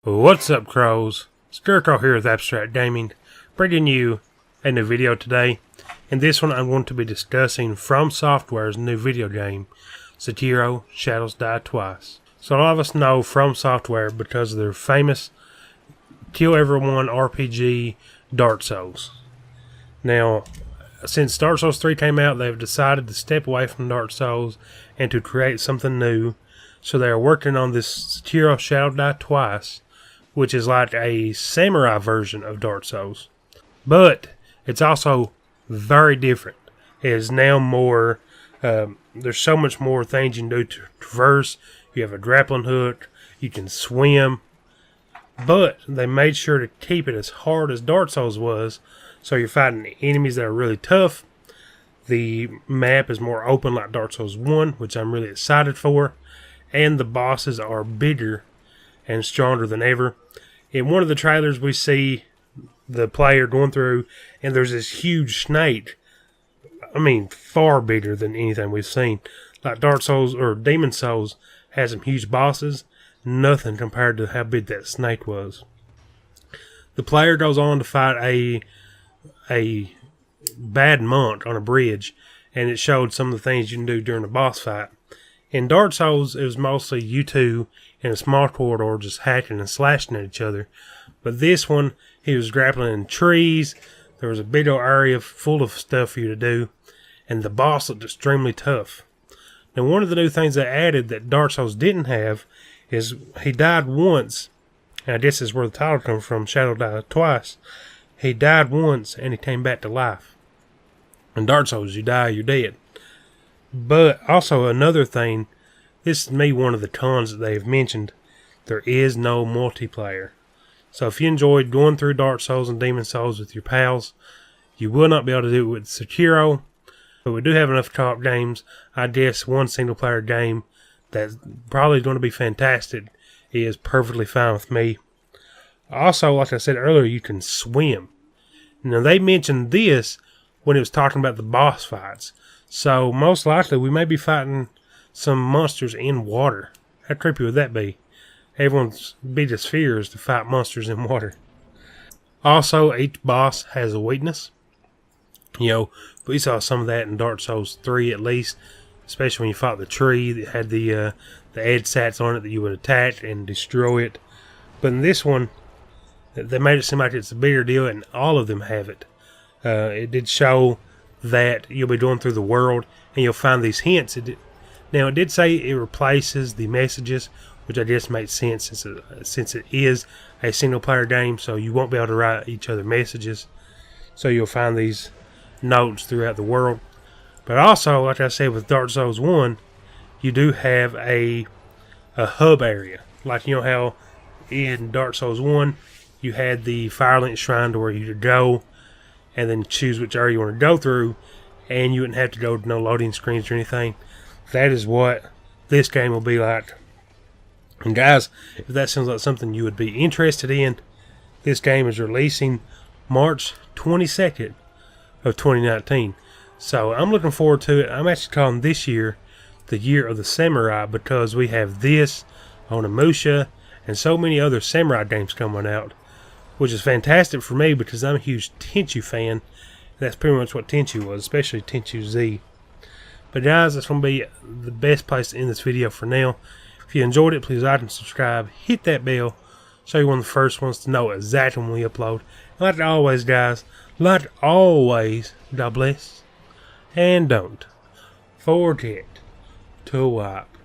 What's up, crows? Sekiro here with Abstract Gaming, bringing you a new video today. In this one, I'm going to be discussing From Software's new video game, Sekiro: Shadows Die Twice. So a lot of us know From Software because of their famous Kill Everyone RPG, Dark Souls. Now, since Dark Souls 3 came out, they've decided to step away from Dark Souls and to create something new. So they are working on this Sekiro: Shadows Die Twice, which is like a samurai version of Dark Souls. But it's also very different. It is now more, there's so much more things you can do to traverse. You have a grappling hook, you can swim. But they made sure to keep it as hard as Dark Souls was. So you're fighting enemies that are really tough. The map is more open like Dark Souls 1, which I'm really excited for. And the bosses are bigger and stronger than ever. In one of the trailers, we see the player going through, and there's this huge snake. I mean, far bigger than anything we've seen. Like Dark Souls or Demon Souls has some huge bosses. Nothing compared to how big that snake was. The player goes on to fight a bad monk on a bridge, and it showed some of the things you can do during the boss fight. In Dark Souls, it was mostly you two in a small corridor just hacking and slashing at each other. But this one, he was grappling in trees. There was a big old area full of stuff for you to do. And the boss looked extremely tough. Now, one of the new things they added that Dark Souls didn't have is he died once. And this is where the title comes from, Shadow Die Twice. He died once and he came back to life. In Dark Souls, you die, you're dead. But also another thing, this is me one of the cons that they've mentioned. There is no multiplayer. So if you enjoyed going through Dark Souls and Demon Souls with your pals, you will not be able to do it with Sekiro. But we do have enough co-op games. I guess one single player game that's probably going to be fantastic is perfectly fine with me. Also, like I said earlier, you can swim. Now they mentioned this when it was talking about the boss fights. So most likely we may be fighting some monsters in water. How creepy would that be? Everyone's biggest fear is to fight monsters in water. Also, each boss has a weakness. You know, we saw some of that in Dark Souls 3 at least. Especially when you fought the tree that had the edge sats on it that you would attack and destroy it. But in this one, they made it seem like it's a bigger deal, and all of them have it. It did show that you'll be going through the world and you'll find these hints. Now, it did say it replaces the messages, which I guess makes sense since it is a single player game, so you won't be able to write each other messages. So you'll find these notes throughout the world. But also, like I said with Dark Souls 1, you do have a hub area. Like, you know how in Dark Souls 1, you had the Firelink Shrine to where you could go and then choose which area you want to go through, and you wouldn't have to go to no loading screens or anything. That is what this game will be like. And guys, if that sounds like something you would be interested in, this game is releasing March 22nd of 2019. So I'm looking forward to it. I'm actually calling this year the year of the samurai because we have this, Onimusha, and so many other samurai games coming out, which is fantastic for me because I'm a huge Tenchu fan. That's pretty much what Tenchu was, especially Tenchu Z. But guys, that's going to be the best place to end this video for now. If you enjoyed it, please like and subscribe. Hit that bell so you're one of the first ones to know exactly when we upload. And like always, guys, like always, God bless. And don't forget to wipe